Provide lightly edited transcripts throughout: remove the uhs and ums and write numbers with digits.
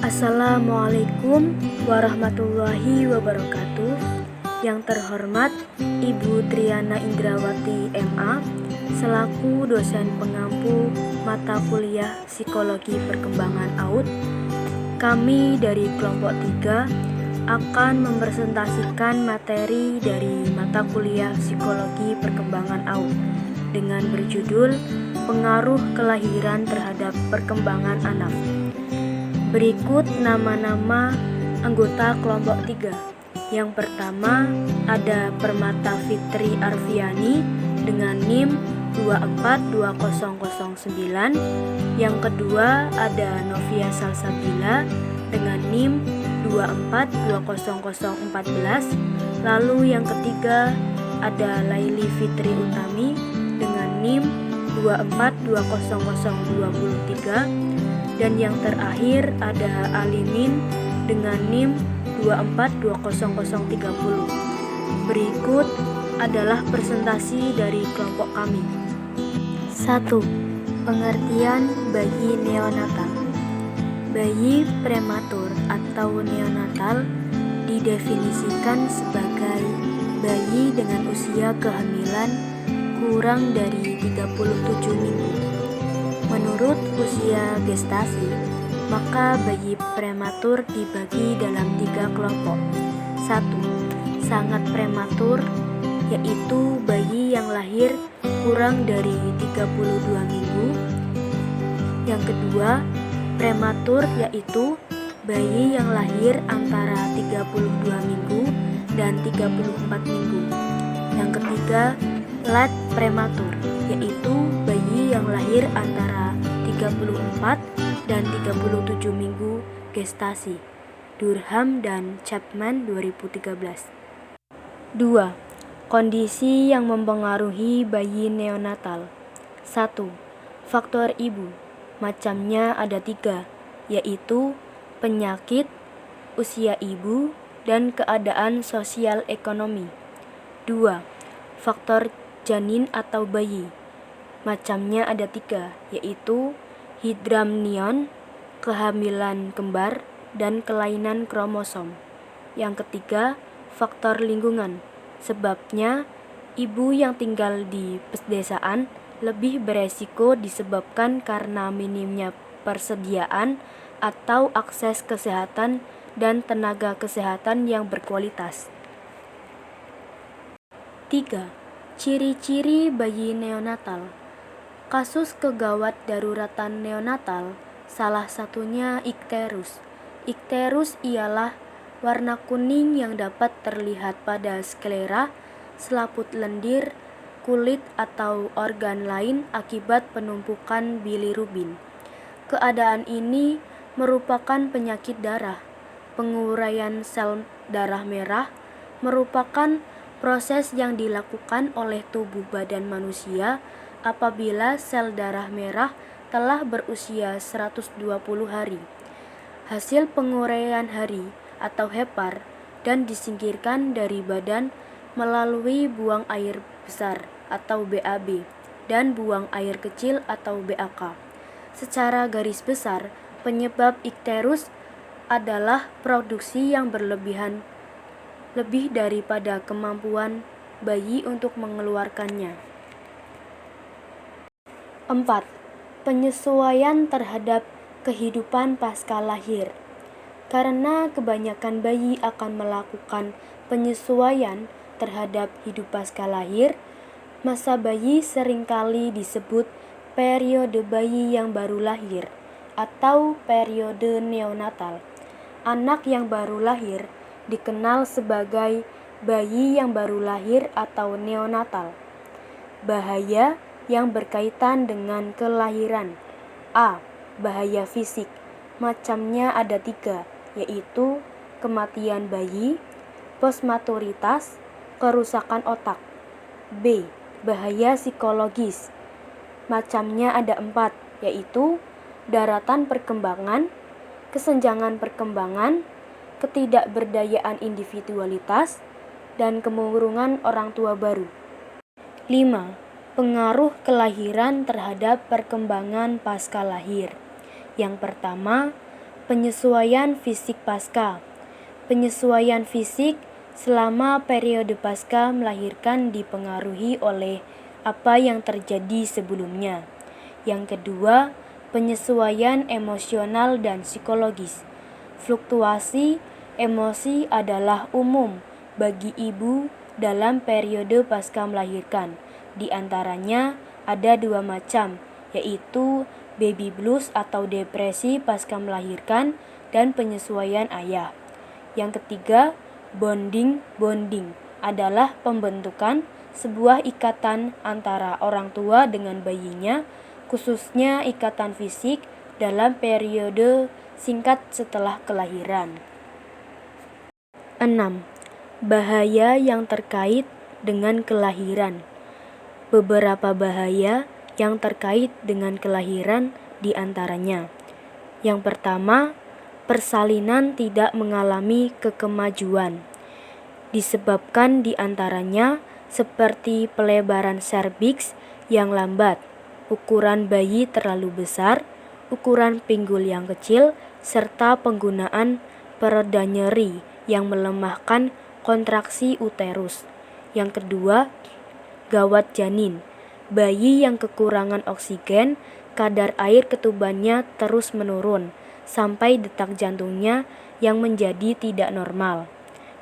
Assalamualaikum warahmatullahi wabarakatuh. Yang terhormat Ibu Triana Indrawati MA selaku dosen pengampu mata kuliah Psikologi Perkembangan AUD. Kami dari kelompok 3 akan mempresentasikan materi dari mata kuliah Psikologi Perkembangan AUD dengan berjudul Pengaruh Kelahiran Terhadap Perkembangan Anak. Berikut nama-nama anggota kelompok 3. Yang pertama ada Permata Fitri Arfiani dengan NIM 242009. Yang kedua ada Novia Salsabila dengan NIM 242014. Lalu yang ketiga ada Laili Fitri Utami dengan NIM 242023. Dan yang terakhir ada Alimin dengan NIM 242030. Berikut adalah presentasi dari kelompok kami. 1. Pengertian bayi neonatal. Bayi prematur atau neonatal didefinisikan sebagai bayi dengan usia kehamilan kurang dari 37 minggu. Menurut usia gestasi, maka bayi prematur dibagi dalam 3 kelompok. 1. Sangat prematur, yaitu bayi yang lahir kurang dari 32 minggu. Yang kedua, prematur, yaitu bayi yang lahir antara 32 minggu dan 34 minggu. Yang ketiga, late prematur, yaitu bayi yang lahir antara 34 dan 37 minggu gestasi. Durham dan Chapman 2013. 2. Kondisi yang mempengaruhi bayi neonatal. 1. Faktor ibu. Macamnya ada 3, yaitu penyakit, usia ibu, dan keadaan sosial ekonomi. 2. Faktor janin atau bayi. Macamnya ada 3, yaitu hidramnion, kehamilan kembar, dan kelainan kromosom. Yang ketiga, faktor lingkungan. Sebabnya, ibu yang tinggal di pedesaan lebih beresiko disebabkan karena minimnya persediaan atau akses kesehatan dan tenaga kesehatan yang berkualitas. 3. Ciri-ciri bayi neonatal. Kasus kegawat daruratan neonatal, salah satunya ikterus. Ikterus ialah warna kuning yang dapat terlihat pada sklera, selaput lendir, kulit atau organ lain akibat penumpukan bilirubin. Keadaan ini merupakan penyakit darah. Penguraian sel darah merah merupakan proses yang dilakukan oleh tubuh badan manusia apabila sel darah merah telah berusia 120 hari. Hasil penguraian hari atau hepar dan disingkirkan dari badan melalui buang air besar atau BAB dan buang air kecil atau BAK. Secara garis besar, penyebab ikterus adalah produksi yang berlebihan lebih daripada kemampuan bayi untuk mengeluarkannya. 4. Penyesuaian terhadap kehidupan pasca lahir. Karena kebanyakan bayi akan melakukan penyesuaian terhadap hidup pasca lahir, masa bayi seringkali disebut periode bayi yang baru lahir atau periode neonatal. Anak yang baru lahir dikenal sebagai bayi yang baru lahir atau neonatal. Bahaya yang berkaitan dengan kelahiran. A. Bahaya fisik. Macamnya ada 3, yaitu kematian bayi, postmaturitas, kerusakan otak. B. Bahaya psikologis. Macamnya ada 4, yaitu daratan perkembangan, kesenjangan perkembangan, ketidakberdayaan individualitas, dan kemurungan orang tua baru. 5. Pengaruh kelahiran terhadap perkembangan pasca lahir. Yang pertama, Penyesuaian fisik pasca. Penyesuaian fisik selama periode pasca melahirkan dipengaruhi oleh apa yang terjadi sebelumnya. Yang kedua, penyesuaian emosional dan psikologis. Fluktuasi emosi adalah umum bagi ibu dalam periode pasca melahirkan. Di antaranya ada 2 macam, yaitu baby blues atau depresi pasca melahirkan dan penyesuaian ayah. Yang ketiga, bonding adalah pembentukan sebuah ikatan antara orang tua dengan bayinya, khususnya ikatan fisik dalam periode singkat setelah kelahiran. 6. Bahaya yang terkait dengan kelahiran. Beberapa bahaya yang terkait dengan kelahiran diantaranya. Yang pertama, persalinan tidak mengalami kekemajuan. Disebabkan diantaranya seperti pelebaran serviks yang lambat, ukuran bayi terlalu besar, ukuran pinggul yang kecil, serta penggunaan pereda nyeri yang melemahkan kontraksi uterus. Yang kedua, gawat janin. Bayi yang kekurangan oksigen, kadar air ketubannya terus menurun sampai detak jantungnya yang menjadi tidak normal.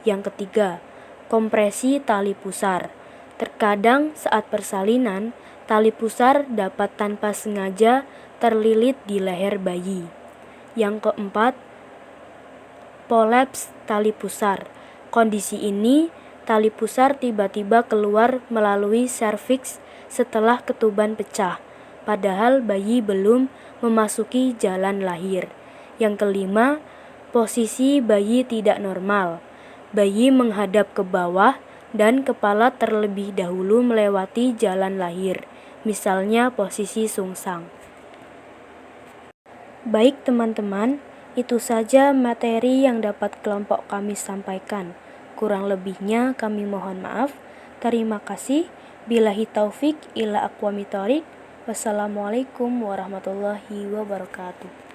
Yang ketiga, kompresi tali pusar. Terkadang saat persalinan, tali pusar dapat tanpa sengaja terlilit di leher bayi. Yang keempat, prolaps tali pusar. Kondisi ini, tali pusar tiba-tiba keluar melalui serviks setelah ketuban pecah, padahal bayi belum memasuki jalan lahir. Yang kelima, posisi bayi tidak normal. Bayi menghadap ke bawah dan kepala terlebih dahulu melewati jalan lahir, misalnya posisi sungsang. Baik teman-teman, itu saja materi yang dapat kelompok kami sampaikan. Kurang lebihnya kami mohon maaf. Terima kasih. Billahi taufik ila aqwamit thoriq. Wassalamualaikum warahmatullahi wabarakatuh.